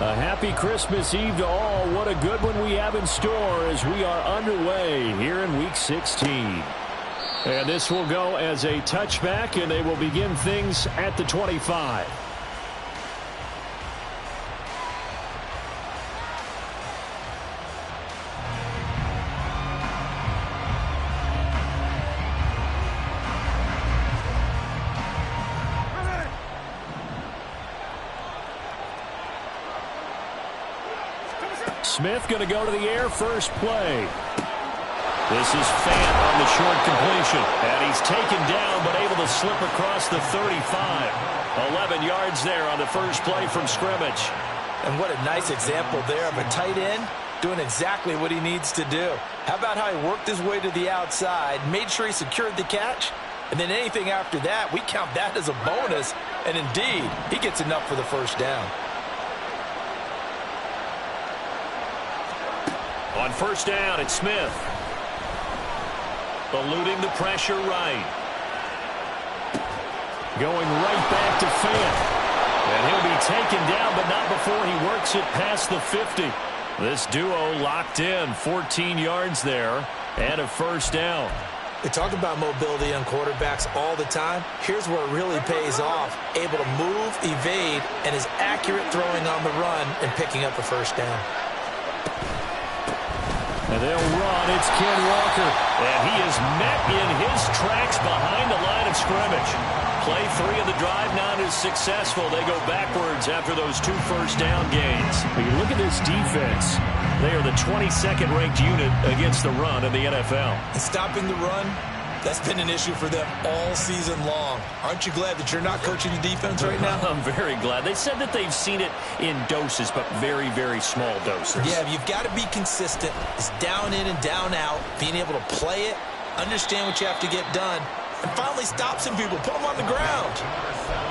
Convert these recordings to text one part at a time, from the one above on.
A happy Christmas Eve to all. What a good one we have in store as we are underway here in Week 16. And this will go as a touchback, and they will begin things at the 25. Smith going to go to the air first play. This is Fant on the short completion. And he's taken down but able to slip across the 35. 11 yards there on the first play from scrimmage. And what a nice example there of a tight end doing exactly what he needs to do. How about how he worked his way to the outside, made sure he secured the catch, and then anything after that, we count that as a bonus. And indeed, he gets enough for the first down. On first down, it's Smith. Eluding the pressure right. Going right back to Fant. And he'll be taken down, but not before he works it past the 50. This duo locked in, 14 yards there, and a first down. We talk about mobility on quarterbacks all the time. Here's where it really pays off. Able to move, evade, and is accurate throwing on the run and picking up a first down. And they'll run. It's Ken Walker. And he is met in his tracks behind the line of scrimmage. Play 3 of the drive not as successful. They go backwards after those 2 first down gains. When you look at this defense, they are the 22nd ranked unit against the run in the NFL. And stopping the run, that's been an issue for them all season long. Aren't you glad that you're not coaching the defense right now? I'm very glad. They said that they've seen it in doses, but very, very small doses. Yeah, you've got to be consistent. It's down in and down out, being able to play it, understand what you have to get done, and finally stop some people, put them on the ground.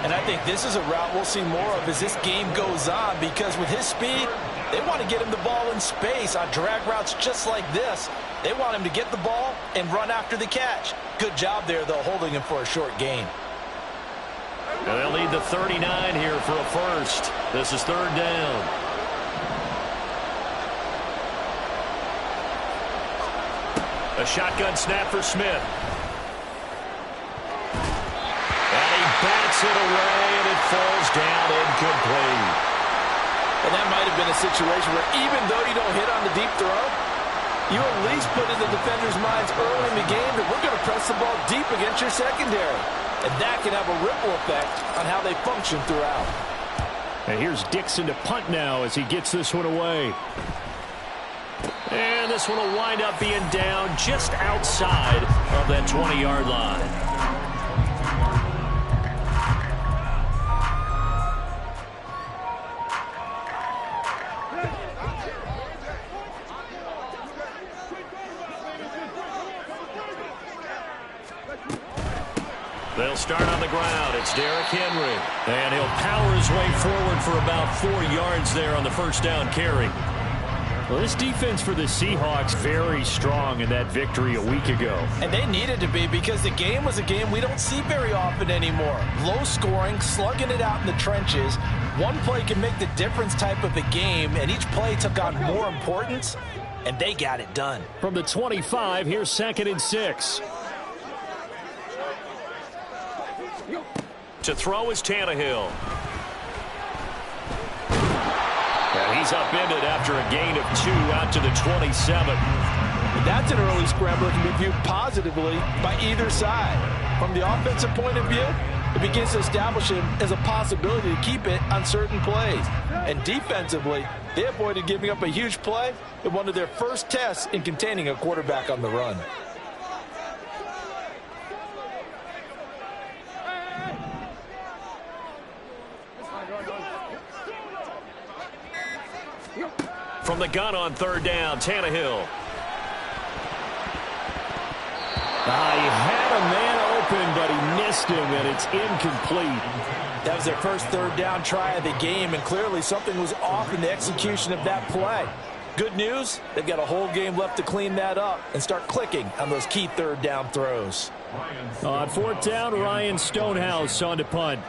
And I think this is a route we'll see more of as this game goes on, because with his speed, they want to get him the ball in space on drag routes just like this. They want him to get the ball and run after the catch. Good job there, though, holding him for a short gain. And they'll lead the 39 here for a first. This is third down. A shotgun snap for Smith. And he bats it away, and it falls down incomplete. And that might have been a situation where even though you don't hit on the deep throw, you at least put in the defenders' minds early in the game that we're going to press the ball deep against your secondary. And that can have a ripple effect on how they function throughout. And here's Dixon to punt now as he gets this one away. And this one will wind up being down just outside of that 20-yard line. They'll start on the ground. It's Derrick Henry. And he'll power his way forward for about 4 yards there on the first down carry. Well, this defense for the Seahawks very strong in that victory a week ago. And they needed to be, because the game was a game we don't see very often anymore. Low scoring, slugging it out in the trenches. One play can make the difference type of a game, and each play took on more importance, and they got it done. From the 25, here's 2nd and 6. To throw is Tannehill. And he's upended after a gain of 2 out to the 27. That's an early scramble that can be viewed positively by either side. From the offensive point of view, it begins to establish him as a possibility to keep it on certain plays. And defensively, they avoided giving up a huge play in one of their first tests in containing a quarterback on the run. From the gun on third down, Tannehill. He had a man open, but he missed him, and it's incomplete. That was their first third down try of the game, and clearly something was off in the execution of that play. Good news, they've got a whole game left to clean that up and start clicking on those key third down throws. On fourth down, Ryan Stonehouse on to punt.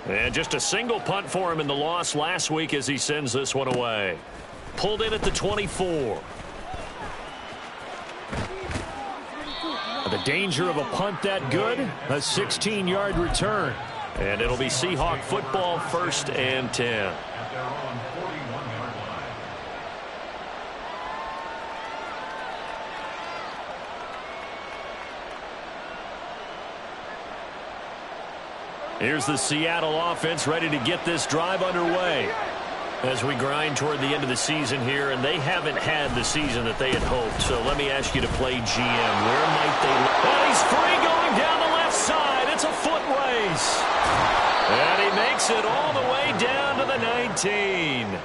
And just a single punt for him in the loss last week as he sends this one away. Pulled in at the 24. The danger of a punt that good, a 16-yard return. And it'll be Seahawk football, 1st and 10. Here's the Seattle offense ready to get this drive underway as we grind toward the end of the season here, and they haven't had the season that they had hoped. So let me ask you to play GM. Where might they look? And he's free going down the left side. It's a foot race. And he makes it all the way down to the 19.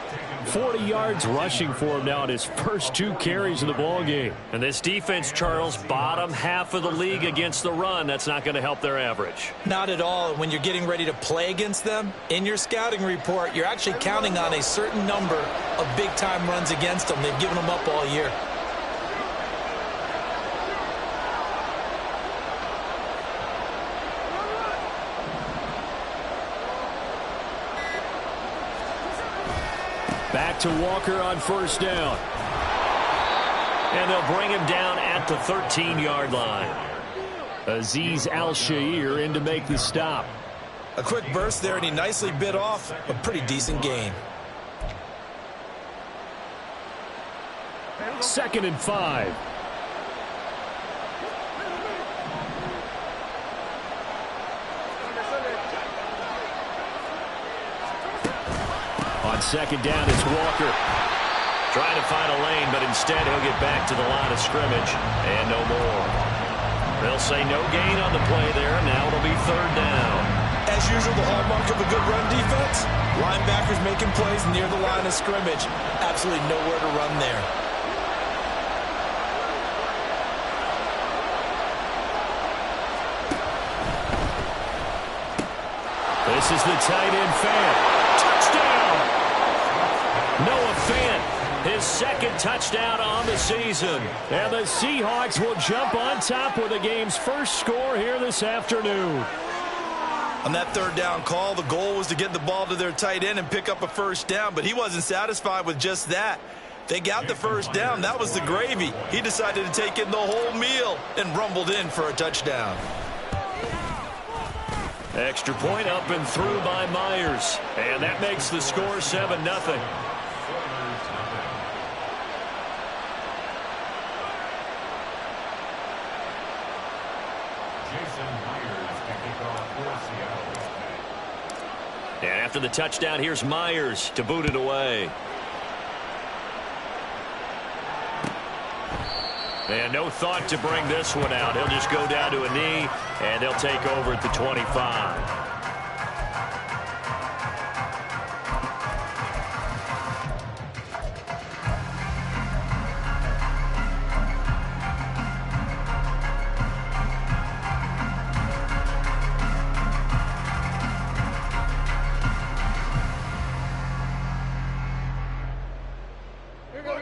40 yards rushing for him now in his first 2 carries of the ballgame. And this defense, Charles, bottom half of the league against the run. That's not going to help their average. Not at all. When you're getting ready to play against them, in your scouting report, you're actually counting on a certain number of big-time runs against them. They've given them up all year. Back to Walker on 1st down. And they'll bring him down at the 13-yard line. Azeez Al-Shaair in to make the stop. A quick burst there, and he nicely bit off a pretty decent gain. 2nd and 5. On 2nd down, it's Walker. Trying to find a lane, but instead he'll get back to the line of scrimmage. And no more. They'll say no gain on the play there. Now it'll be 3rd down. As usual, the hallmark of a good run defense, linebackers making plays near the line of scrimmage. Absolutely nowhere to run there. This is the tight end Fant. Touchdown! Noah Fant, his 2nd touchdown on the season. And the Seahawks will jump on top with the game's first score here this afternoon. On that 3rd down call, the goal was to get the ball to their tight end and pick up a 1st down, but he wasn't satisfied with just that. They got the 1st down. That was the gravy. He decided to take in the whole meal and rumbled in for a touchdown. Extra point up and through by Myers. And that makes the score 7-0. And after the touchdown, here's Myers to boot it away. And no thought to bring this one out. He'll just go down to a knee, and they'll take over at the 25.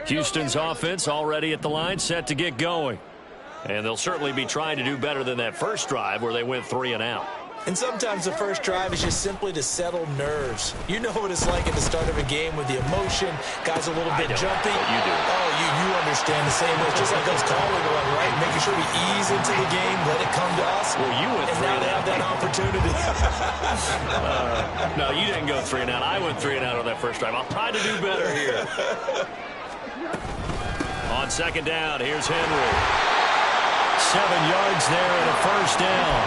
Houston's offense already at the line, set to get going. And they'll certainly be trying to do better than that first drive where they went 3 and out. And sometimes the first drive is just simply to settle nerves. You know what it's like at the start of a game with the emotion. Guys a little bit jumpy. You do. Oh, you understand the same way. It's just like us calling one, right? Making sure we ease into the game, let it come to us. Well, you went 3 and out. And now they have that opportunity. No, you didn't go 3 and out. I went 3 and out on that first drive. I'll try to do better here. On 2nd down, here's Henry. 7 yards there and a 1st down.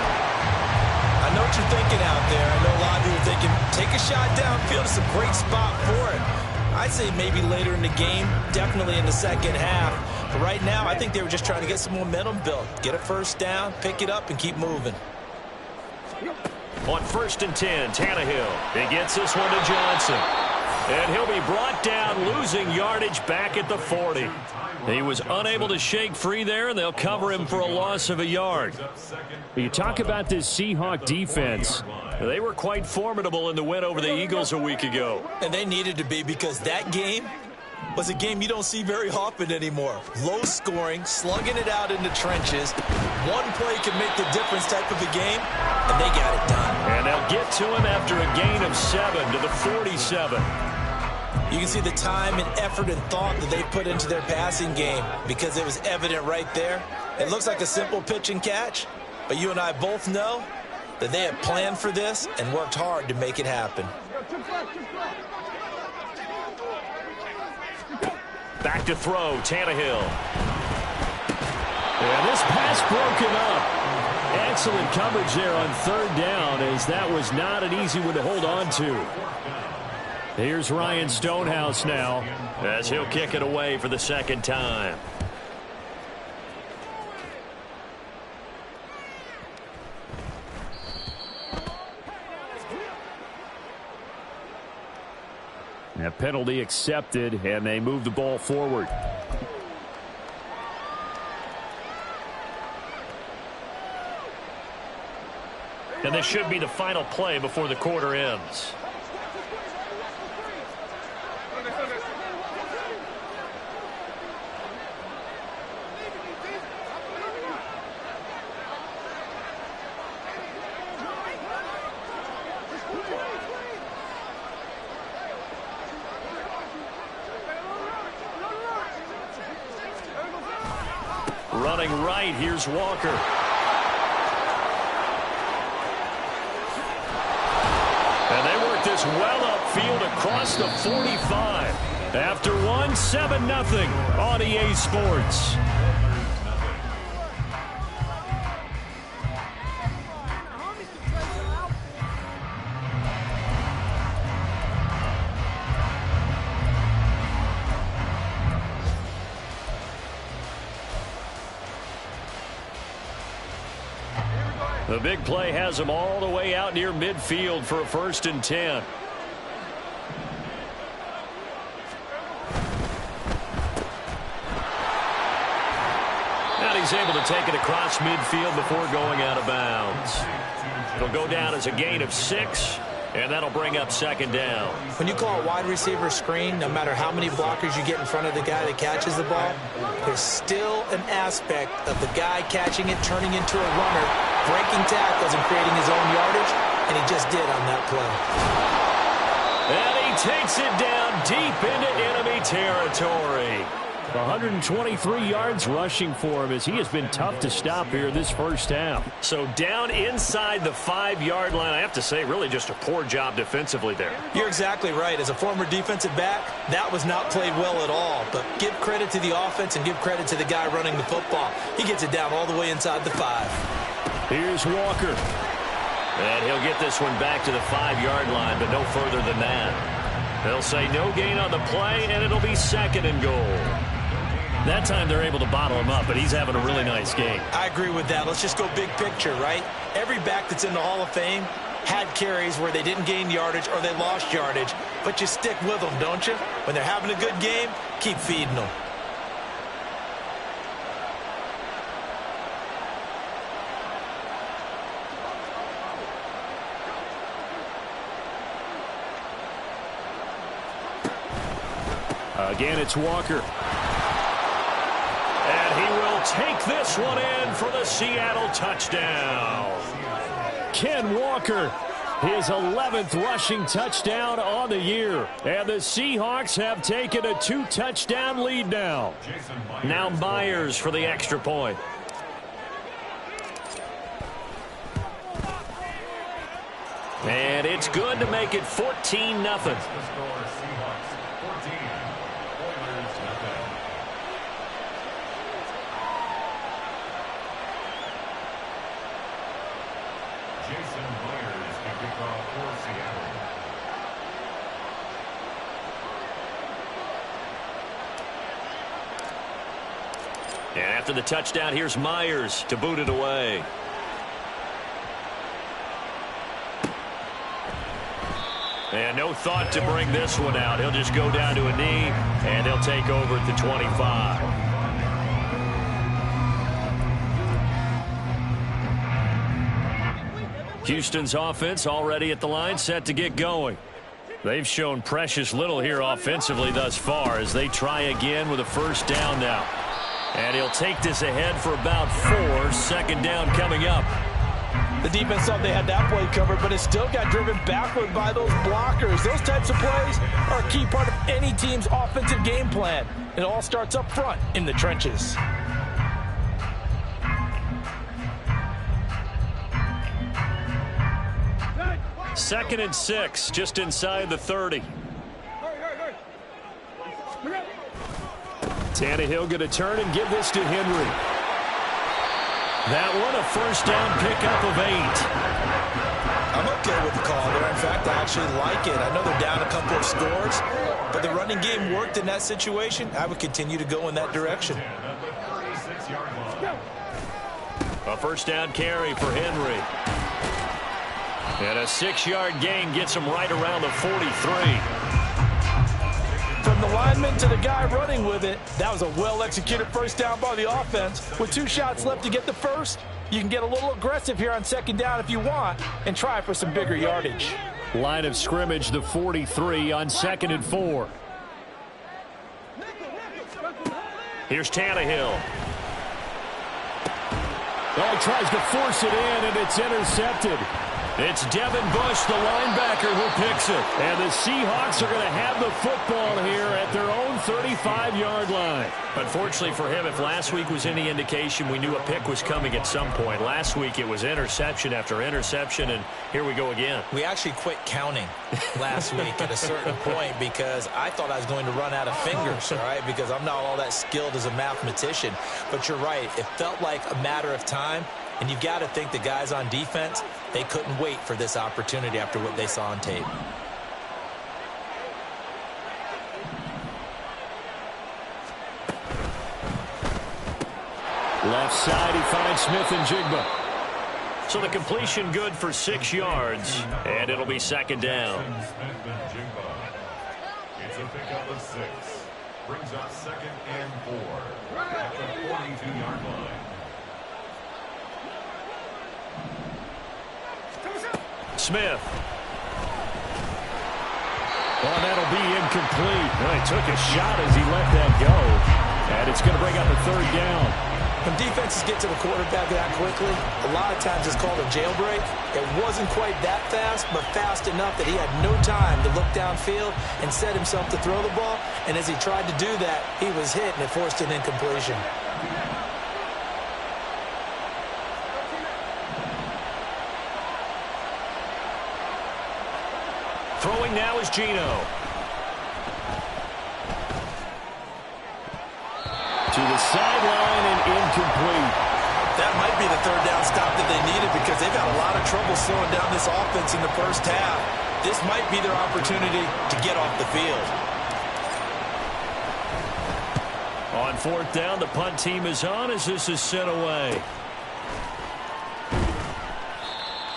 I know what you're thinking out there. I know a lot of you are thinking, take a shot downfield. It's a great spot for it. I'd say maybe later in the game, definitely in the second half. But right now, I think they were just trying to get some momentum built. Get a 1st down, pick it up, and keep moving. On 1st and 10, Tannehill. He gets this one to Johnson. And he'll be brought down, losing yardage back at the 40. He was unable to shake free there, and they'll cover him for a loss of a yard. You talk about this Seahawk defense. They were quite formidable in the win over the Eagles a week ago. And they needed to be, because that game, was a game you don't see very often anymore. Low scoring, slugging it out in the trenches. One play can make the difference type of a game, and they got it done. And they'll get to him after a gain of 7 to the 47. You can see the time and effort and thought that they put into their passing game because it was evident right there. It looks like a simple pitch and catch, but you and I both know that they have planned for this and worked hard to make it happen. Back to throw, Tannehill. And this pass broken up. Excellent coverage there on third down, as that was not an easy one to hold on to. Here's Ryan Stonehouse now, as he'll kick it away for the second time. A penalty accepted, and they move the ball forward. And this should be the final play before the quarter ends. Running right, here's Walker. And they work this well upfield across the 45. After one, 7-0 on EA Sports. The big play has him all the way out near midfield for a 1st and 10. And he's able to take it across midfield before going out of bounds. It'll go down as a gain of 6, and that'll bring up 2nd down. When you call a wide receiver screen, no matter how many blockers you get in front of the guy that catches the ball, there's still an aspect of the guy catching it, turning into a runner, breaking tackles and creating his own yardage, and he just did on that play. And he takes it down deep into enemy territory. 123 yards rushing for him, as he has been tough to stop here this first half. So down inside the 5-yard line, I have to say, really just a poor job defensively there. You're exactly right. As a former defensive back, that was not played well at all. But give credit to the offense and give credit to the guy running the football. He gets it down all the way inside the 5. Here's Walker. And he'll get this one back to the 5-yard line, but no further than that. They'll say no gain on the play, and it'll be 2nd and goal. That time they're able to bottle him up, but he's having a really nice game. I agree with that. Let's just go big picture, right? Every back that's in the Hall of Fame had carries where they didn't gain yardage or they lost yardage, but you stick with them, don't you? When they're having a good game, keep feeding them. Again, it's Walker. And he will take this one in for the Seattle touchdown. Ken Walker, his 11th rushing touchdown on the year. And the Seahawks have taken a 2-touchdown lead now. Now Myers for the extra point. And it's good to make it 14-0. And after the touchdown, here's Myers to boot it away. And no thought to bring this one out. He'll just go down to a knee, and they'll take over at the 25. Houston's offense already at the line, set to get going. They've shown precious little here offensively thus far as they try again with a first down now. And he'll take this ahead for about 4. Second down coming up. The defense thought they had that play covered, but it still got driven backward by those blockers. Those types of plays are a key part of any team's offensive game plan. It all starts up front in the trenches. Second and 6, just inside the 30. Tannehill going to turn and give this to Henry. That one a first down pickup of 8. I'm okay with the call there. In fact, I actually like it. I know they're down a couple of scores, but the running game worked in that situation. I would continue to go in that direction. A first down carry for Henry. And a 6-yard gain gets him right around the 43. From the lineman to the guy running with it, that was a well-executed first down by the offense. With 2 shots left to get the first, you can get a little aggressive here on second down if you want and try for some bigger yardage. Line of scrimmage, the 43 on 2nd and 4. Here's Tannehill. Oh, he tries to force it in, and it's intercepted. It's Devin Bush, the linebacker, who picks it. And the Seahawks are going to have the football here at their own 35-yard line. Unfortunately for him, if last week was any indication, we knew a pick was coming at some point. Last week it was interception after interception, and here we go again. We actually quit counting last week at a certain point because I thought I was going to run out of fingers, all right, because I'm not all that skilled as a mathematician. But you're right. It felt like a matter of time. And you've got to think the guys on defense, they couldn't wait for this opportunity after what they saw on tape. Left side, he finds Smith and Jigba. So the completion good for 6 yards, and it'll be second down. It's a pickup of 6. Brings up 2nd and 4 at the 42-yard line. Smith. Well, that'll be incomplete. Well, he took a shot as he let that go. And it's going to bring up a 3rd down. When defenses get to the quarterback that quickly, a lot of times it's called a jailbreak. It wasn't quite that fast, but fast enough that he had no time to look downfield and set himself to throw the ball. And as he tried to do that, he was hit and it forced an incompletion. Throwing now is Geno. To the sideline and incomplete. That might be the 3rd down stop that they needed because they've had a lot of trouble slowing down this offense in the first half. This might be their opportunity to get off the field. On 4th down, the punt team is on as this is sent away.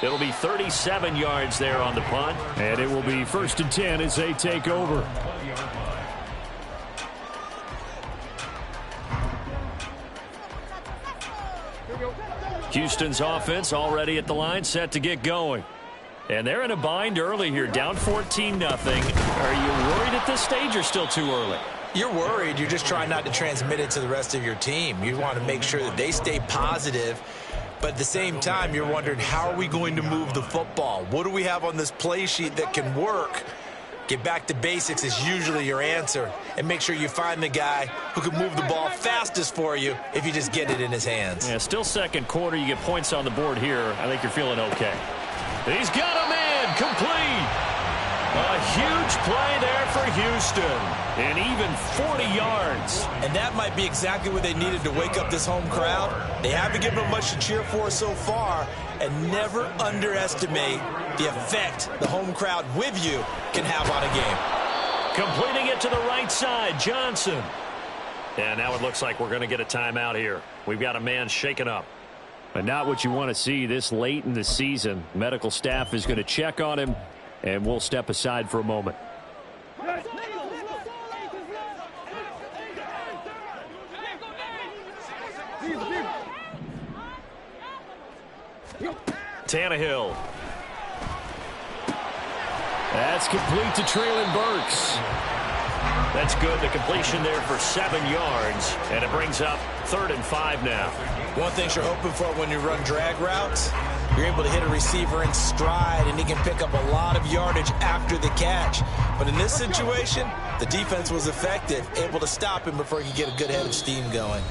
It'll be 37 yards there on the punt. And it will be 1st and 10 as they take over. Houston's offense already at the line, set to get going. And they're in a bind early here, down 14-0. Are you worried at this stage or still too early? You're worried. You're just trying not to transmit it to the rest of your team. You want to make sure that they stay positive. But at the same time, you're wondering, how are we going to move the football? What do we have on this play sheet that can work? Get back to basics is usually your answer. And make sure you find the guy who can move the ball fastest for you if you just get it in his hands. Yeah, still second quarter. You get points on the board here. I think you're feeling okay. He's got a man complete. A huge play there for Houston. And even 40 yards. And that might be exactly what they needed to wake up this home crowd. They haven't given them much to cheer for so far. And never underestimate the effect the home crowd with you can have on a game. Completing it to the right side, Johnson. And now it looks like we're going to get a timeout here. We've got a man shaken up. But not what you want to see this late in the season. Medical staff is going to check on him, and we'll step aside for a moment. Tannehill. That's complete to Treylon Burks. That's good. The completion there for 7 yards, and it brings up 3rd and 5 now. One thing you're hoping for when you run drag routes, you're able to hit a receiver in stride, and he can pick up a lot of yardage after the catch. But in this situation, the defense was effective, able to stop him before he could get a good head of steam going.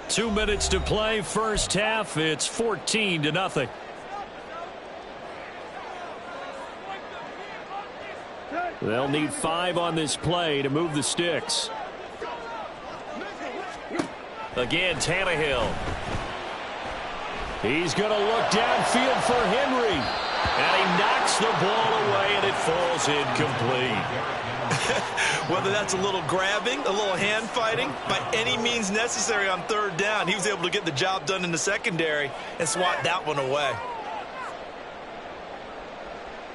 2 minutes to play, first half. It's 14-0. They'll need 5 on this play to move the sticks. Again, Tannehill. He's going to look downfield for Henry. And he knocks the ball away, and it falls incomplete. Whether that's a little grabbing, a little hand fighting, by any means necessary on 3rd down, he was able to get the job done in the secondary and swat that one away.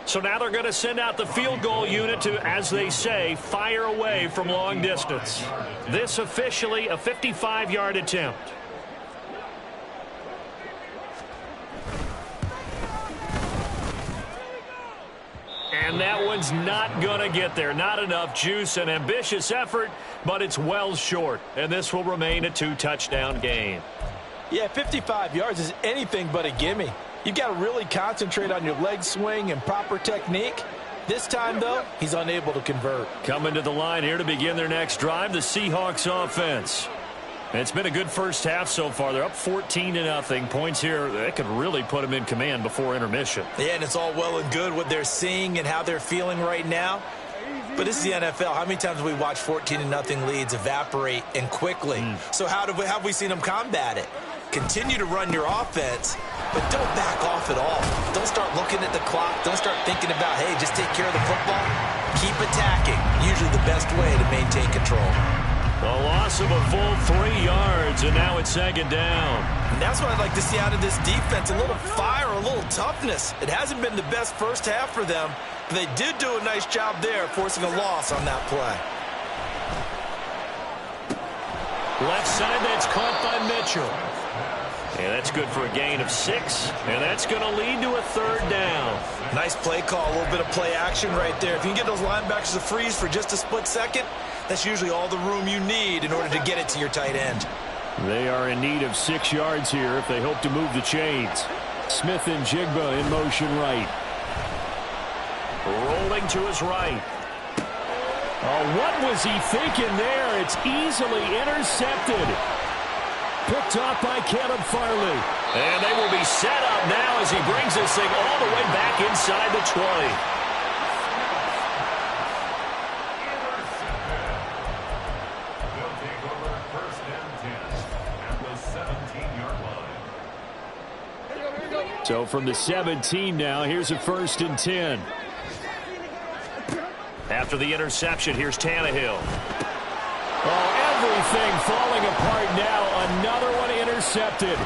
So now they're going to send out the field goal unit to, as they say, fire away from long distance. This officially a 55-yard attempt. And that one's not going to get there. Not enough juice. An ambitious effort, but it's well short. And this will remain a 2-touchdown game. Yeah, 55 yards is anything but a gimme. You've got to really concentrate on your leg swing and proper technique. This time, though, he's unable to convert. Coming to the line here to begin their next drive, the Seahawks offense. And it's been a good first half so far. They're up 14-0. Points here, that could really put them in command before intermission. Yeah, and it's all well and good what they're seeing and how they're feeling right now. But this is the NFL. How many times have we watched 14-0 leads evaporate and quickly? So how have we seen them combat it? Continue to run your offense, but don't back off at all. Don't start looking at the clock. Don't start thinking about, hey, just take care of the football. Keep attacking. Usually the best way to maintain control. A loss of a full 3 yards, and now it's 2nd down. And that's what I'd like to see out of this defense, a little fire, a little toughness. It hasn't been the best first half for them, but they did do a nice job there forcing a loss on that play. Left side, that's caught by Mitchell. And that's good for a gain of 6, and that's going to lead to a 3rd down. Nice play call, a little bit of play action right there. If you can get those linebackers to freeze for just a split second, that's usually all the room you need in order to get it to your tight end. They are in need of 6 yards here if they hope to move the chains. Smith and Jigba in motion right. Rolling to his right. Oh, what was he thinking there? It's easily intercepted. Picked off by Caleb Farley. And they will be set up now as he brings this thing all the way back inside the 20. They'll take over 1st and 10 at the 17-yard line. So from the 17 now, here's a 1st and 10. After the interception, here's Tannehill. Oh, everything falling apart now. Another one intercepted.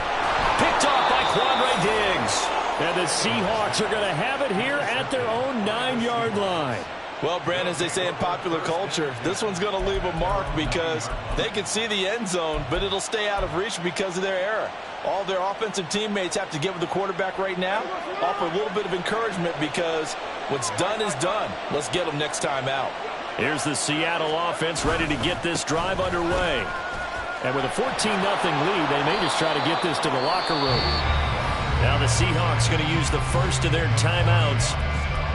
Picked off by Quandre Diggs. And the Seahawks are going to have it here at their own 9-yard line. Well, Brandon, as they say in popular culture, this one's going to leave a mark because they can see the end zone, but it'll stay out of reach because of their error. All their offensive teammates have to get with the quarterback right now, offer a little bit of encouragement because what's done is done. Let's get them next time out. Here's the Seattle offense ready to get this drive underway. And with a 14-0 lead, they may just try to get this to the locker room. Now the Seahawks going to use the first of their timeouts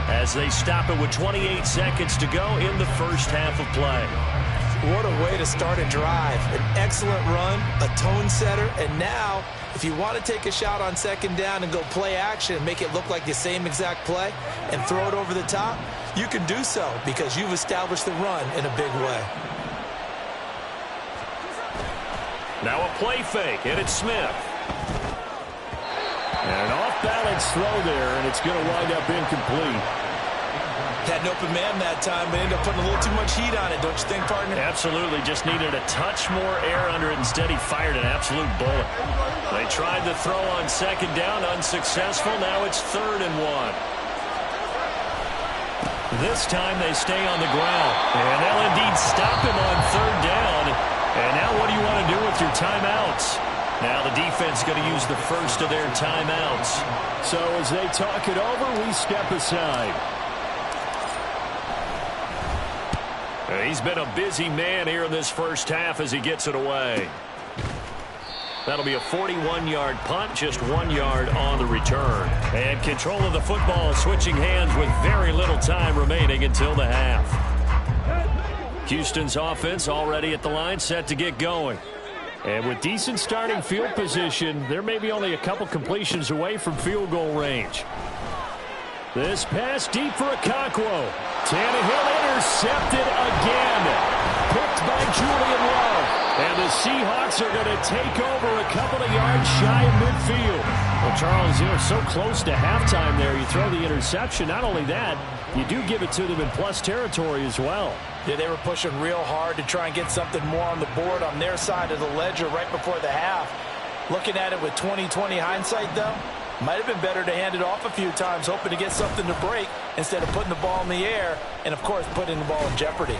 as they stop it with 28 seconds to go in the first half of play. What a way to start a drive. An excellent run, a tone setter, and now if you want to take a shot on 2nd down and go play action and make it look like the same exact play and throw it over the top, you can do so because you've established the run in a big way. Now a play fake, and it's Smith. And an off-balance throw there, and it's going to wind up incomplete. Had an open man that time, but ended up putting a little too much heat on it, don't you think, partner? Absolutely. Just needed a touch more air under it. Instead, he fired an absolute bullet. They tried the throw on 2nd down, unsuccessful. Now it's 3rd and 1. This time they stay on the ground. And they'll indeed stop him on 3rd down. And now what do you want to do with your timeouts? Now the defense is going to use the first of their timeouts. So as they talk it over, we step aside. He's been a busy man here in this first half as he gets it away. That'll be a 41-yard punt, just 1 yard on the return. And control of the football switching hands with very little time remaining until the half. Houston's offense already at the line, set to get going. And with decent starting field position, they're maybe only a couple completions away from field goal range. This pass deep for Okonkwo. Tannehill intercepted again. Picked by Julian Love. And the Seahawks are going to take over a couple of yards shy of midfield. Well, Charles, you're so close to halftime there. You throw the interception. Not only that, you do give it to them in plus territory as well. Yeah, they were pushing real hard to try and get something more on the board on their side of the ledger right before the half. Looking at it with 20/20 hindsight, though, might have been better to hand it off a few times, hoping to get something to break instead of putting the ball in the air and, of course, putting the ball in jeopardy.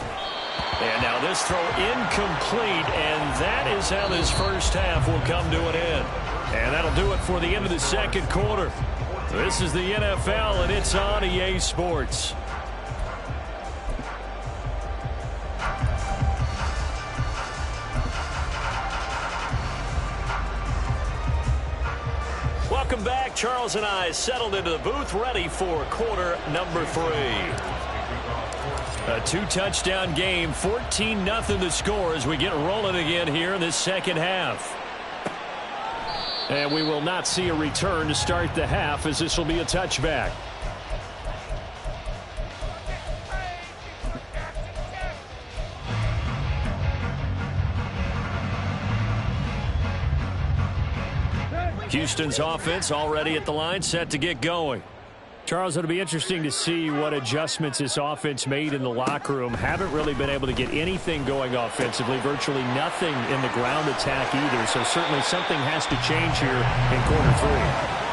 And now this throw incomplete, and that is how this first half will come to an end. And that'll do it for the end of the second quarter. This is the NFL, and it's on EA Sports. Welcome back. Charles and I settled into the booth, ready for quarter number 3. A 2-touchdown game, 14-0 the score as we get rolling again here in this second half. And we will not see a return to start the half, as this will be a touchback. Houston's offense already at the line, set to get going. Charles, it'll be interesting to see what adjustments this offense made in the locker room. Haven't really been able to get anything going offensively, virtually nothing in the ground attack either. So certainly something has to change here in quarter 3.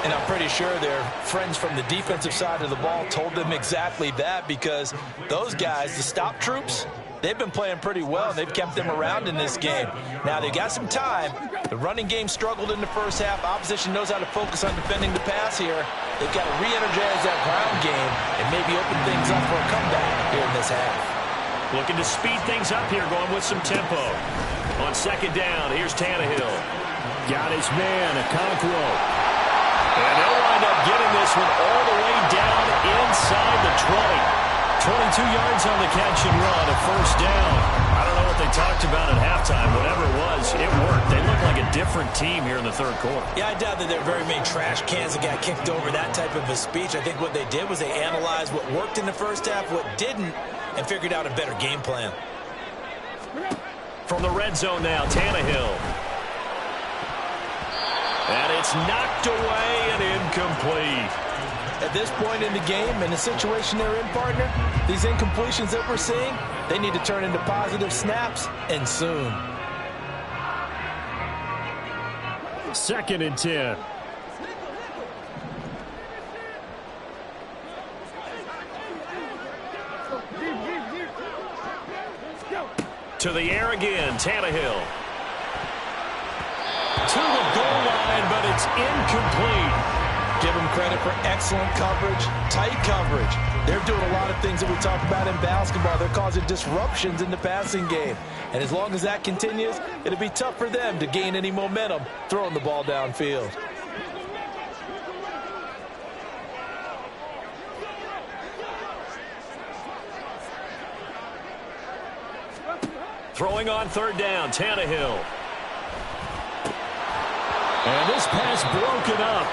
And I'm pretty sure their friends from the defensive side of the ball told them exactly that, because those guys, the stop troops, they've been playing pretty well, and they've kept them around in this game. Now, they got some time. The running game struggled in the first half. Opposition knows how to focus on defending the pass here. They've got to re-energize that ground game and maybe open things up for a comeback here in this half. Looking to speed things up here, going with some tempo. On second down, here's Tannehill. Got his man, Okonkwo. And they'll wind up getting this one all the way down inside the 20. 22 yards on the catch and run, a first down. I don't know what they talked about at halftime. Whatever it was, it worked. They look like a different team here in the third quarter. Yeah, I doubt that there are very many trash cans that got kicked over, that type of a speech. I think what they did was they analyzed what worked in the first half, what didn't, and figured out a better game plan. From the red zone now, Tannehill. And it's knocked away and incomplete. At this point in the game, in the situation they're in, partner, these incompletions that we're seeing, they need to turn into positive snaps, and soon. 2nd and 10. To the air again, Tannehill. To the goal line, but it's incomplete. Give them credit for excellent coverage, tight coverage. They're doing a lot of things that we talk about in basketball. They're causing disruptions in the passing game. And as long as that continues, it'll be tough for them to gain any momentum throwing the ball downfield. Throwing on third down, Tannehill. And this pass broken up.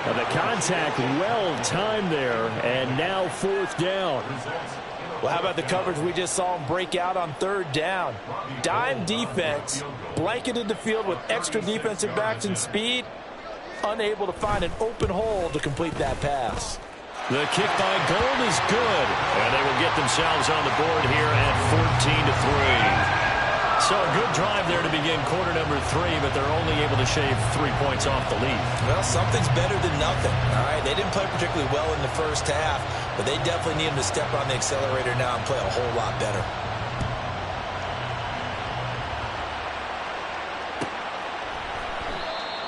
And the contact well-timed there, and now 4th down. Well, how about the coverage we just saw him break out on third down? Dime defense, blanketed the field with extra defensive backs and speed, unable to find an open hole to complete that pass. The kick by Gold is good, and they will get themselves on the board here at 14-3. So a good drive there to begin quarter number 3, but they're only able to shave 3 points off the lead. Well, something's better than nothing, all right? They didn't play particularly well in the first half, but they definitely need them to step on the accelerator now and play a whole lot better.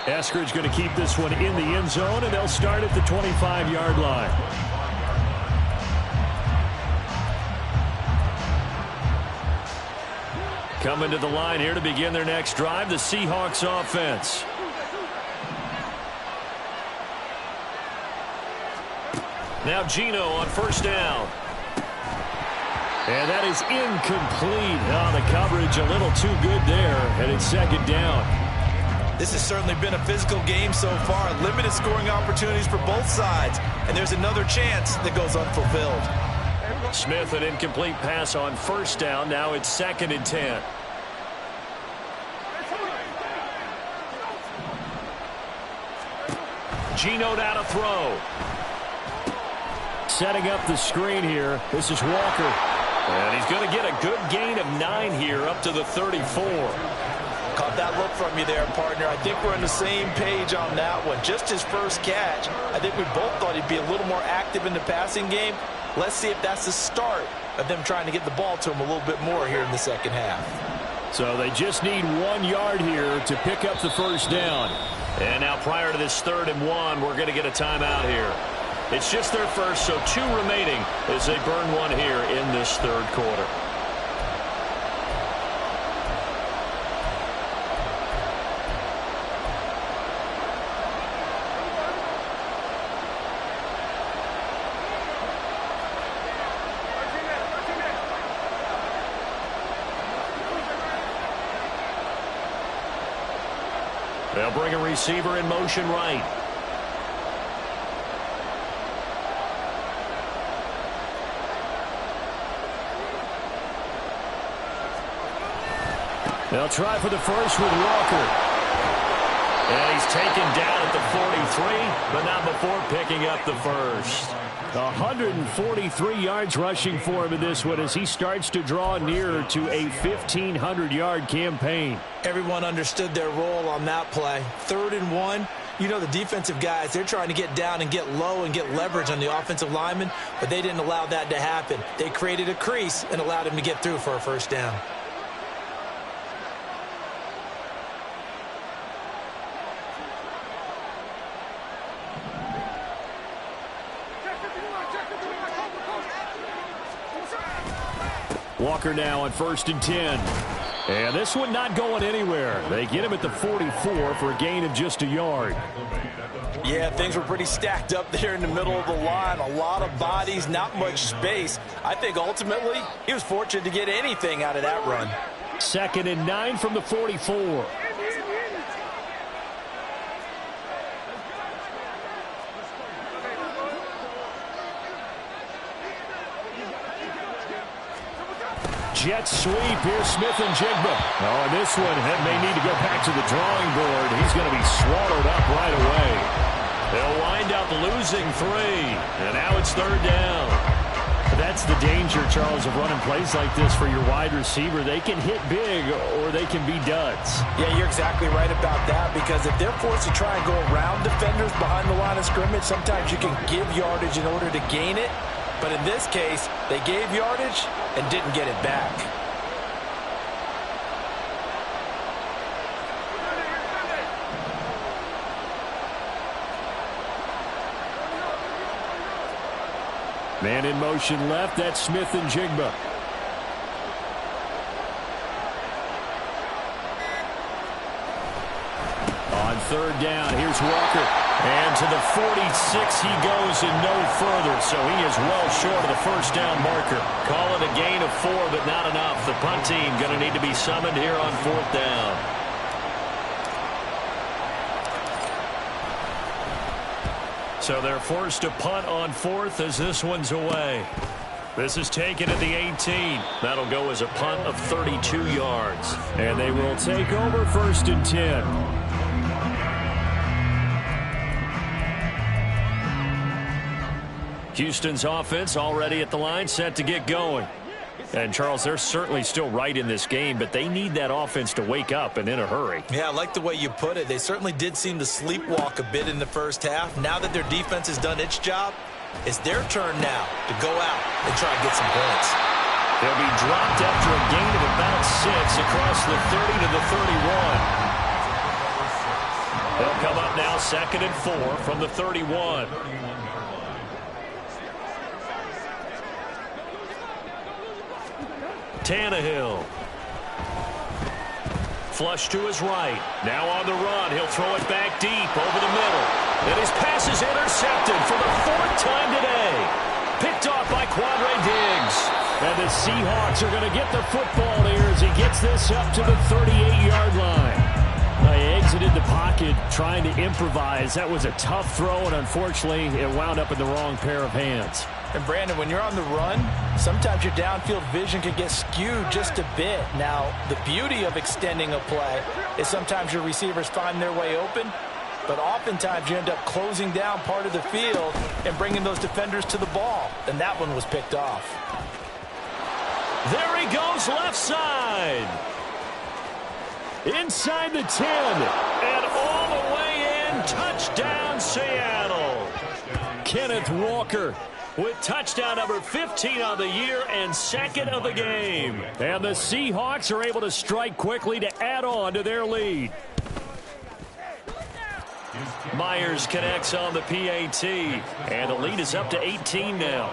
Eskridge going to keep this one in the end zone, and they'll start at the 25-yard line. Coming to the line here to begin their next drive, the Seahawks offense. Now Geno on first down. And that is incomplete. Oh, the coverage a little too good there, and it's second down. This has certainly been a physical game so far. Limited scoring opportunities for both sides. And there's another chance that goes unfulfilled. Smith, an incomplete pass on first down. Now it's 2nd and 10. Geno now to throw. Setting up the screen here. This is Walker. And he's going to get a good gain of 9 here up to the 34. Caught that look from you there, partner. I think we're on the same page on that one. Just his first catch. I think we both thought he'd be a little more active in the passing game. Let's see if that's the start of them trying to get the ball to him a little bit more here in the second half. So they just need 1 yard here to pick up the first down. And now prior to this 3rd and 1, we're going to get a timeout here. It's just their first, so 2 remaining as they burn 1 here in this 3rd quarter. They'll bring a receiver in motion right. They'll try for the first with Walker. And he's taken down at the 43, but not before picking up the first. 143 yards rushing for him in this one as he starts to draw nearer to a 1,500-yard campaign. Everyone understood their role on that play. 3rd and 1. You know the defensive guys, they're trying to get down and get low and get leverage on the offensive lineman, but they didn't allow that to happen. They created a crease and allowed him to get through for a first down. Walker now on 1st and 10. And this one not going anywhere. They get him at the 44 for a gain of just a yard. Yeah, things were pretty stacked up there in the middle of the line. A lot of bodies, not much space. I think ultimately he was fortunate to get anything out of that run. 2nd and 9 from the 44. Jet sweep. Here's Smith-Njigba. Oh, and this one may need to go back to the drawing board. He's going to be swallowed up right away. They'll wind up losing 3. And now it's 3rd down. That's the danger, Charles, of running plays like this for your wide receiver. They can hit big or they can be duds. Yeah, you're exactly right about that, because if they're forced to try and go around defenders behind the line of scrimmage, sometimes you can give yardage in order to gain it. But in this case, they gave yardage and didn't get it back. Man in motion left. That's Smith-Njigba. On 3rd down, here's Walker. And to the 46 he goes and no further. So he is well short of the first down marker. Call it a gain of 4, but not enough. The punt team going to need to be summoned here on 4th down. So they're forced to punt on 4th as this one's away. This is taken at the 18. That'll go as a punt of 32 yards. And they will take over 1st and 10. Houston's offense already at the line, set to get going. And, Charles, they're certainly still right in this game, but they need that offense to wake up and in a hurry. Yeah, I like the way you put it. They certainly did seem to sleepwalk a bit in the first half. Now that their defense has done its job, it's their turn now to go out and try and get some points. They'll be dropped after a gain of about 6 across the 30 to the 31. They'll come up now 2nd and 4 from the 31. Tannehill. flush to his right. Now on the run. He'll throw it back deep over the middle. And his pass is intercepted for the 4th time today. Picked off by Quandre Diggs. And the Seahawks are going to get the football here as he gets this up to the 38-yard line. He exited the pocket trying to improvise. That was a tough throw, and unfortunately, it wound up in the wrong pair of hands. And Brandon, when you're on the run, sometimes your downfield vision can get skewed just a bit. Now, the beauty of extending a play is sometimes your receivers find their way open, but oftentimes you end up closing down part of the field and bringing those defenders to the ball. And that one was picked off. There he goes left side. Inside the 10. And all the way in. Touchdown, Seattle. Kenneth Walker with touchdown number 15 on the year and 2nd of the game. And the Seahawks are able to strike quickly to add on to their lead. Myers connects on the PAT. And the lead is up to 18 now.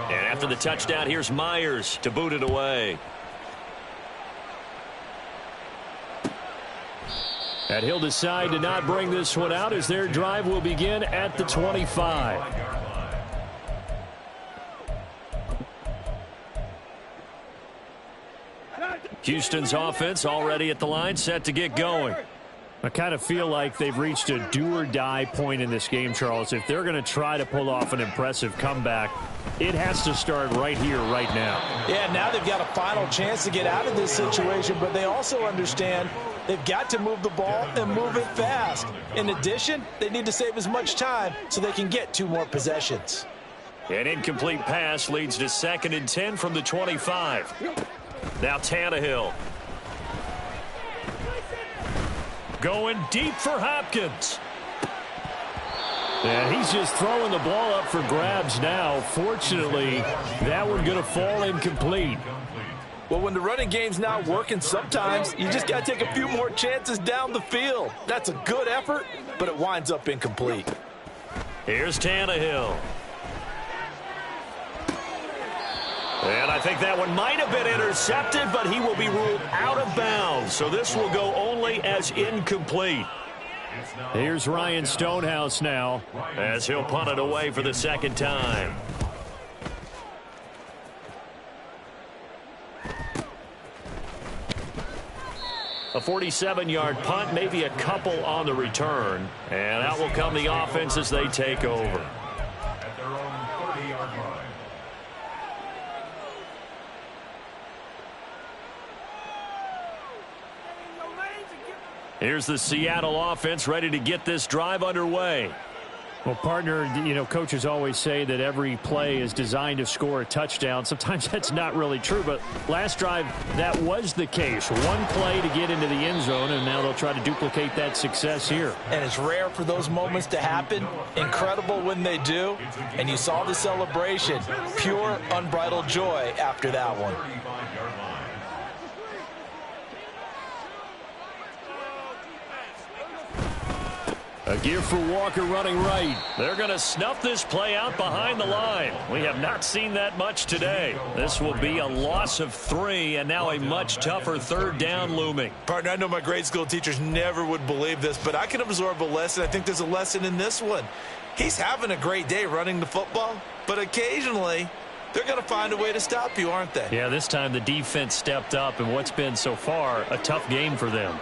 And after the touchdown, here's Myers to boot it away. And he'll decide to not bring this one out as their drive will begin at the 25. Houston's offense already at the line, set to get going. I kind of feel like they've reached a do-or-die point in this game, Charles. If they're going to try to pull off an impressive comeback, it has to start right here, right now. Yeah, now they've got a final chance to get out of this situation, but they also understand they've got to move the ball and move it fast. In addition, they need to save as much time so they can get 2 more possessions. An incomplete pass leads to 2nd and 10 from the 25. Now Tannehill. Going deep for Hopkins. And he's just throwing the ball up for grabs now. Fortunately, that one going to fall incomplete. Well, when the running game's not working, sometimes you just got to take a few more chances down the field. That's a good effort, but it winds up incomplete. Here's Tannehill. And I think that one might have been intercepted, but he will be ruled out of bounds. So this will go only as incomplete. Here's Ryan Stonehouse now as he'll punt it away for the 2nd time. A 47-yard punt, maybe a couple on the return. And out will come the offense as they take over. At their own 30-yard line. Here's the Seattle offense ready to get this drive underway. Well, partner, you know, coaches always say that every play is designed to score a touchdown. Sometimes that's not really true, but last drive, that was the case. One play to get into the end zone, and now they'll try to duplicate that success here. And it's rare for those moments to happen. Incredible when they do. And you saw the celebration. Pure, unbridled joy after that one. A give for Walker running right. They're going to snuff this play out behind the line. We have not seen that much today. This will be a loss of 3, and now a much tougher 3rd down looming. Partner, I know my grade school teachers never would believe this, but I can absorb a lesson. I think there's a lesson in this one. He's having a great day running the football, but occasionally they're going to find a way to stop you, aren't they? Yeah, this time the defense stepped up, and what's been so far a tough game for them.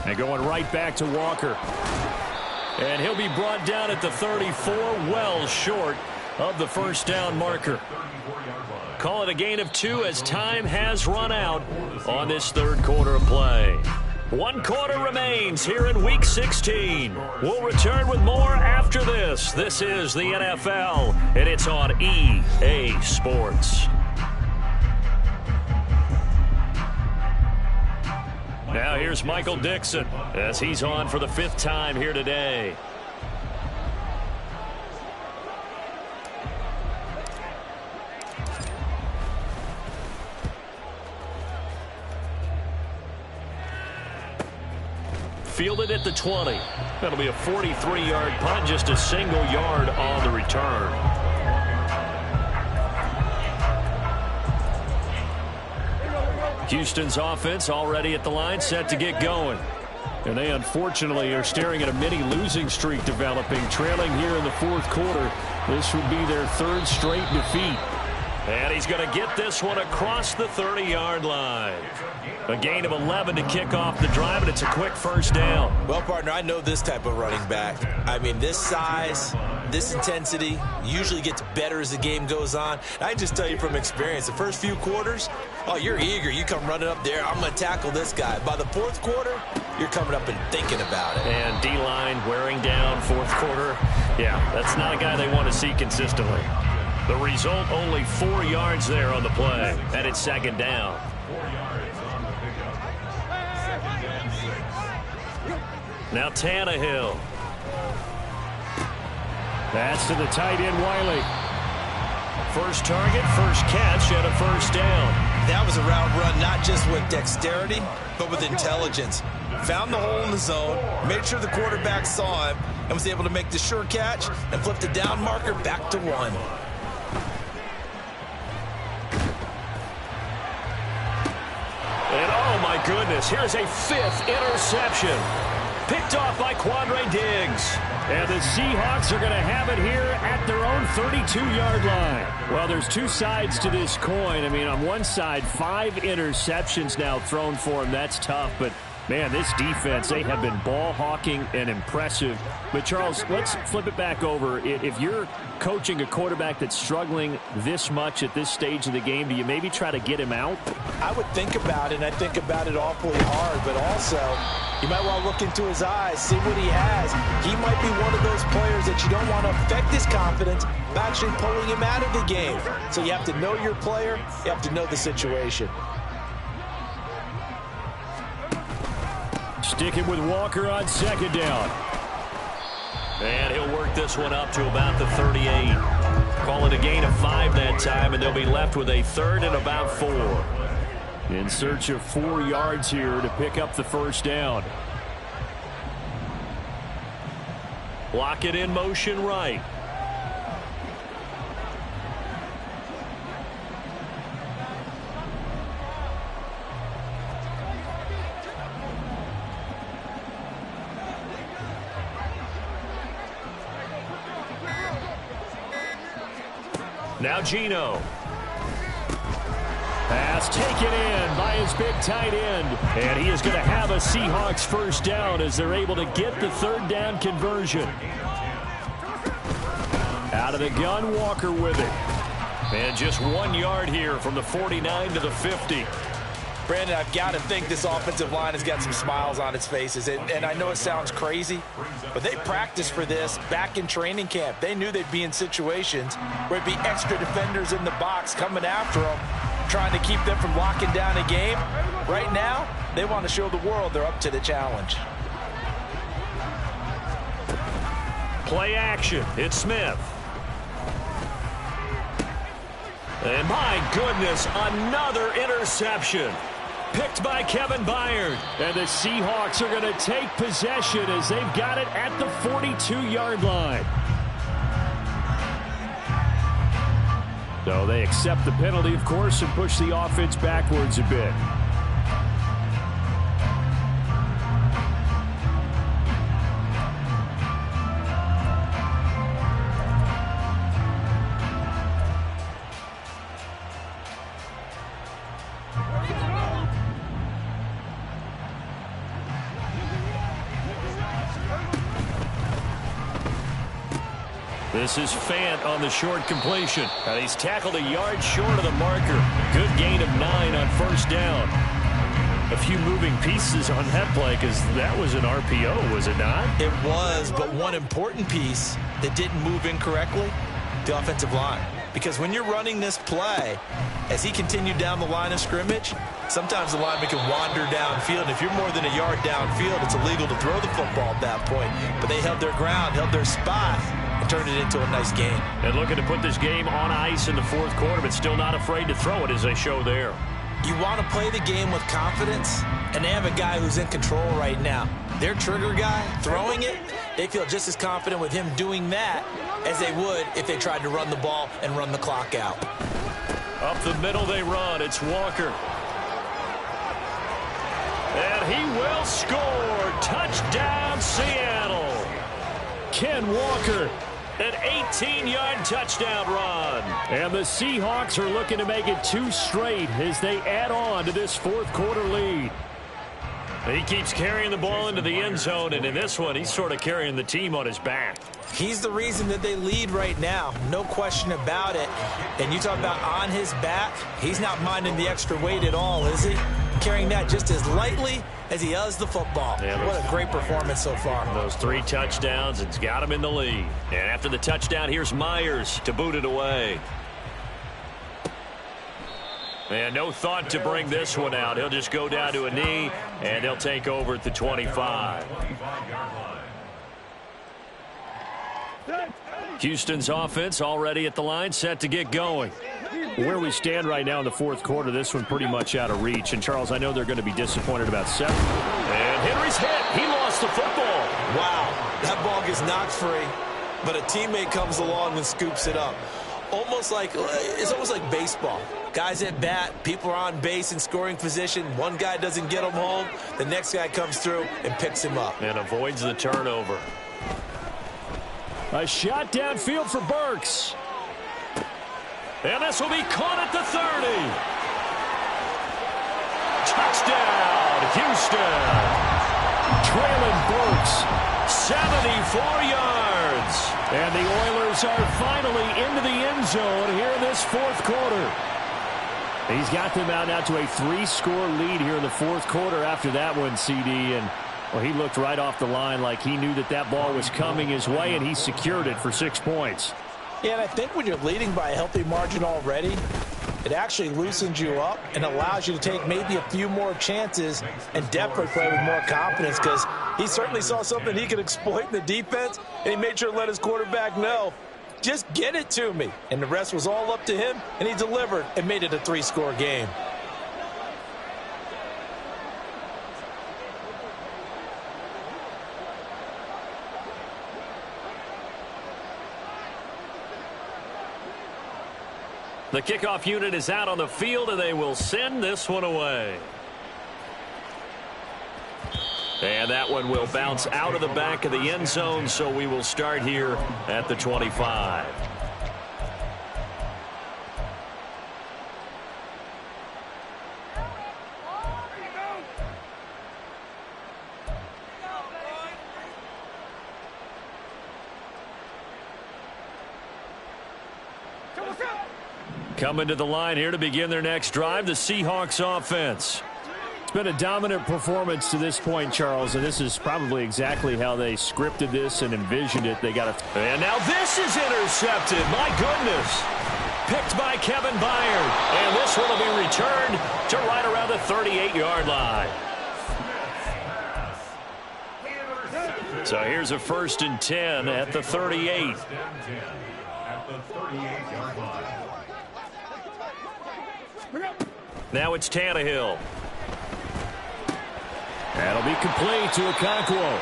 And going right back to Walker. And he'll be brought down at the 34, well short of the 1st down marker. Call it a gain of 2 as time has run out on this 3rd quarter of play. 1 quarter remains here in Week 16. We'll return with more after this. This is the NFL, and it's on EA Sports. Now here's Michael Dixon as he's on for the 5th time here today. fielded at the 20. That'll be a 43-yard punt, just a single yard on the return. Houston's offense already at the line, set to get going. And they unfortunately are staring at a mini losing streak developing, trailing here in the fourth quarter. This would be their third straight defeat. And he's going to get this one across the 30-yard line. A gain of 11 to kick off the drive, and it's a quick first down. Well, partner, I know this type of running back. I mean, this size, this intensity usually gets better as the game goes on. I can just tell you from experience, the first few quarters, oh, you're eager. You come running up there, I'm going to tackle this guy. By the fourth quarter, you're coming up and thinking about it. And D-line wearing down fourth quarter. Yeah, that's not a guy they want to see consistently. The result, only 4 yards there on the play. And it's second down. 4 yards on the pickup. Second and 6. Now Tannehill. That's to the tight end, Wiley. First target, first catch, and a first down. That was a route run not just with dexterity, but with intelligence. Found the hole in the zone, made sure the quarterback saw him, and was able to make the sure catch and flip the down marker back to 1. And oh my goodness, here's a 5th interception. Picked off by Quandre Diggs. And the Seahawks are going to have it here at their own 32-yard line. Well, there's two sides to this coin. I mean, on one side, 5 interceptions now thrown for him. That's tough, but man, this defense, they have been ball hawking and impressive. But, Charles, let's flip it back over. If you're coaching a quarterback that's struggling this much at this stage of the game, do you maybe try to get him out? I would think about it, and I think about it awfully hard, but also you might want to look into his eyes, see what he has. He might be one of those players that you don't want to affect his confidence by actually pulling him out of the game. So you have to know your player. You have to know the situation. Sticking with Walker on second down. And he'll work this one up to about the 38. Call it a gain of 5 that time, and they'll be left with a third and about 4. In search of 4 yards here to pick up the first down. Block it in motion right. Now Geno. Pass taken in by his big tight end. And he is going to have a Seahawks first down as they're able to get the third down conversion. Out of the gun, Walker with it. And just 1 yard here from the 49 to the 50. Brandon, I've got to think this offensive line has got some smiles on its faces. And I know it sounds crazy, but they practiced for this back in training camp. They knew they'd be in situations where it'd be extra defenders in the box coming after them, trying to keep them from locking down a game. Right now, they want to show the world they're up to the challenge. Play action. It's Smith. And my goodness, another interception. Picked by Kevin Byard. And the Seahawks are going to take possession as they've got it at the 42-yard line. So they accept the penalty, of course, and push the offense backwards a bit. This is Fant on the short completion. And he's tackled a yard short of the marker. Good gain of 9 on first down. A few moving pieces on that play because that was an RPO, was it not? It was, but one important piece that didn't move incorrectly, the offensive line. Because when you're running this play, as he continued down the line of scrimmage, sometimes the lineman can wander downfield. If you're more than a yard downfield, it's illegal to throw the football at that point. But they held their ground, held their spot, and turned it into a nice game. And looking to put this game on ice in the fourth quarter, but still not afraid to throw it as they show there. You want to play the game with confidence, and they have a guy who's in control right now. Their trigger guy, throwing it, they feel just as confident with him doing that as they would if they tried to run the ball and run the clock out. Up the middle they run. It's Walker. And he will score. Touchdown, Seattle. Ken Walker, an 18-yard touchdown run. And the Seahawks are looking to make it 2 straight as they add on to this fourth-quarter lead. He keeps carrying the ball into the end zone, and in this one, he's sort of carrying the team on his back. He's the reason that they lead right now, no question about it. And you talk about on his back, he's not minding the extra weight at all, is he? Carrying that just as lightly as he does the football. Yeah, what a great performance so far. Those 3 touchdowns, it's got him in the lead. And after the touchdown, here's Myers to boot it away. And no thought to bring this one out. He'll just go down to a knee, and they'll take over at the 25. Houston's offense already at the line, set to get going. Where we stand right now in the fourth quarter, this one pretty much out of reach. And, Charles, I know they're going to be disappointed about 7. And Henry's hit. He lost the football. Wow, that ball gets knocked free, but a teammate comes along and scoops it up. It's almost like baseball. Guys at bat, people are on base in scoring position. One guy doesn't get him home. The next guy comes through and picks him up. And avoids the turnover. A shot downfield for Burks. And this will be caught at the 30. Touchdown, Houston. Traylon Burks, 74 yards. And the Oilers are finally into the end zone here in this fourth quarter. He's got them out now to a 3-score lead here in the fourth quarter after that one, CD. And, well, he looked right off the line like he knew that that ball was coming his way, and he secured it for 6 points. Yeah, and I think when you're leading by a healthy margin already, it actually loosens you up and allows you to take maybe a few more chances and definitely play with more confidence, because he certainly saw something he could exploit in the defense, and he made sure to let his quarterback know, just get it to me. And the rest was all up to him, and he delivered and made it a 3-score game. The kickoff unit is out on the field, and they will send this one away. And that one will bounce out of the back of the end zone, so we will start here at the 25. Coming to the line here to begin their next drive, the Seahawks offense. It's been a dominant performance to this point, Charles, and this is probably exactly how they scripted this and envisioned it. They got a... And now this is intercepted. My goodness. Picked by Kevin Byard. And this one will be returned to right around the 38-yard line. So here's a 1st and 10 at the 38. At the 38-yard line. Now it's Tannehill. That'll be complete to Okonkwo.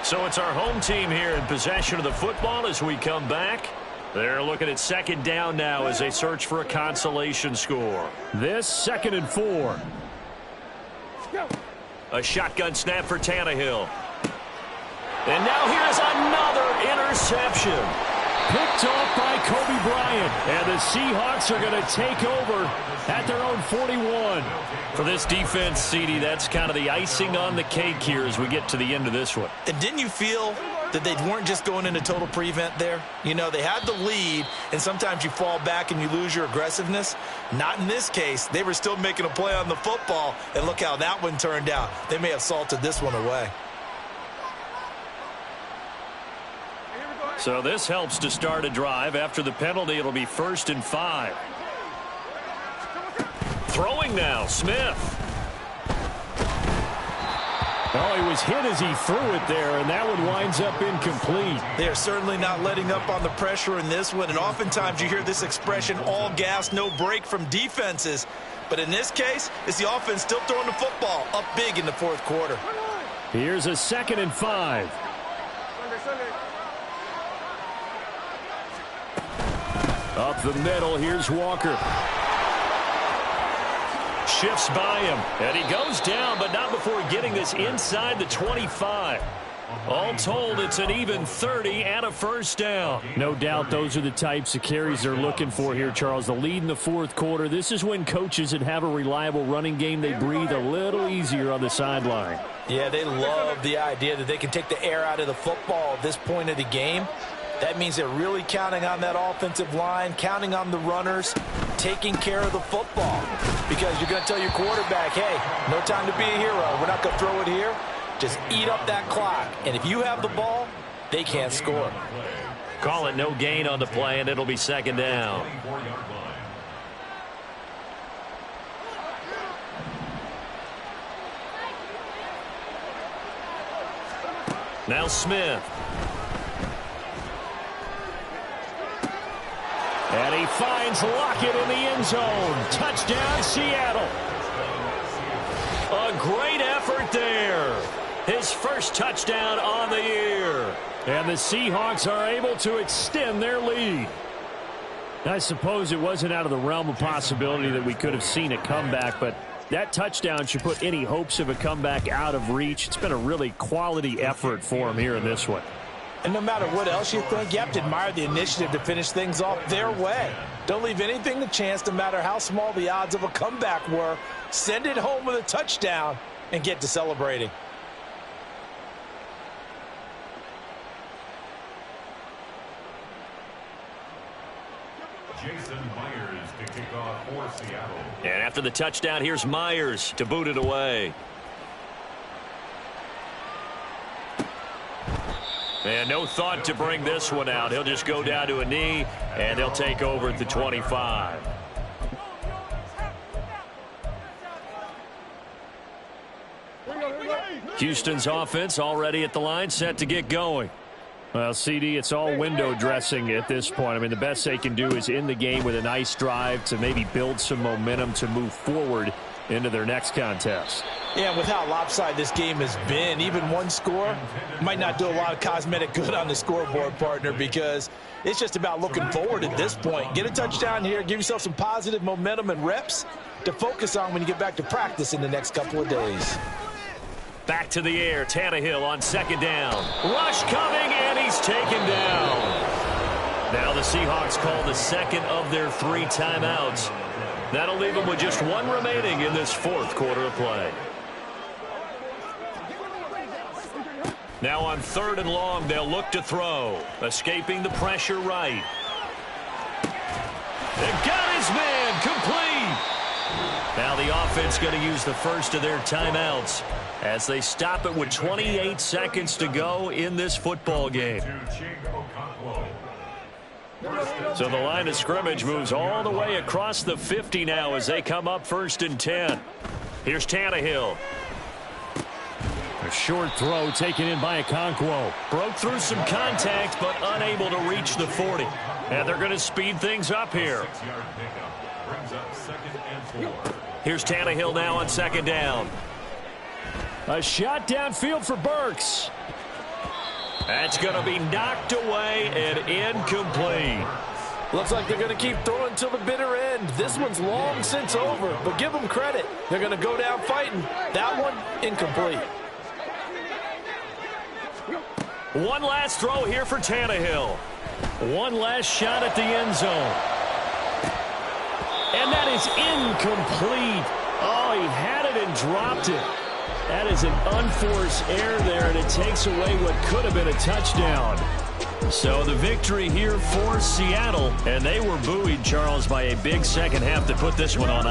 So it's our home team here in possession of the football as we come back. They're looking at 2nd down now as they search for a consolation score. This 2nd and 4. A shotgun snap for Tannehill. And now here's another interception. Picked off by Kobe Bryant. And the Seahawks are going to take over at their own 41. For this defense, CD, that's kind of the icing on the cake here as we get to the end of this one. And didn't you feel that they weren't just going into total prevent there? You know, they had the lead, and sometimes you fall back and you lose your aggressiveness. Not in this case. They were still making a play on the football, and look how that one turned out. They may have salted this one away. So this helps to start a drive. After the penalty, it'll be 1st and 5. Throwing now, Smith. Oh, he was hit as he threw it there, and that one winds up incomplete. They are certainly not letting up on the pressure in this one, and oftentimes you hear this expression, all gas, no break from defenses. But in this case, it's the offense still throwing the football up big in the fourth quarter. Here's a 2nd and 5. Up the middle, here's Walker. Shifts by him, and he goes down, but not before getting this inside the 25. All told, it's an even 30 and a first down. No doubt those are the types of carries they're looking for here, Charles. The lead in the fourth quarter. This is when coaches that have a reliable running game, they breathe a little easier on the sideline. Yeah, they love the idea that they can take the air out of the football at this point of the game. That means they're really counting on that offensive line, counting on the runners, taking care of the football. Because you're going to tell your quarterback, hey, no time to be a hero. We're not going to throw it here. Just eat up that clock. And if you have the ball, they can't score. Call it no gain on the play, and it'll be 2nd down. Now Smith. And he finds Lockett in the end zone. Touchdown, Seattle. A great effort there. His first touchdown on the year. And the Seahawks are able to extend their lead. I suppose it wasn't out of the realm of possibility that we could have seen a comeback, but that touchdown should put any hopes of a comeback out of reach. It's been a really quality effort for him here in this one. And no matter what else you think, you have to admire the initiative to finish things off their way. Don't leave anything to chance, no matter how small the odds of a comeback were. Send it home with a touchdown and get to celebrating. Jason Myers to kick off for Seattle. And after the touchdown, here's Myers to boot it away. And no thought to bring this one out. He'll just go down to a knee, and they'll take over at the 25. Houston's offense already at the line, set to get going. Well, CD, it's all window dressing at this point. I mean, the best they can do is end the game with a nice drive to maybe build some momentum to move forward into their next contest. Yeah, with how lopsided this game has been, even one score might not do a lot of cosmetic good on the scoreboard, partner, because it's just about looking forward at this point. Get a touchdown here, give yourself some positive momentum and reps to focus on when you get back to practice in the next couple of days. Back to the air, Tannehill on 2nd down. Rush coming, and he's taken down. Now the Seahawks call the 2nd of their 3 timeouts. That'll leave them with just 1 remaining in this fourth quarter of play. Now on 3rd and long, they'll look to throw. Escaping the pressure right. They got his man, complete. Now the offense going to use the first of their timeouts as they stop it with 28 seconds to go in this football game. So the line of scrimmage moves all the way across the 50 now as they come up 1st and 10. Here's Tannehill. A short throw taken in by Okonkwo. Broke through some contact, but unable to reach the 40. And they're going to speed things up here. Here's Tannehill now on 2nd down. A shot downfield for Burks. That's going to be knocked away and incomplete. Looks like they're going to keep throwing till the bitter end. This one's long since over, but give them credit. They're going to go down fighting. That one, incomplete. One last throw here for Tannehill. One last shot at the end zone. And that is incomplete. Oh, he had it and dropped it. That is an unforced error there, and it takes away what could have been a touchdown. So the victory here for Seattle, and they were buoyed, Charles, by a big second half to put this one on.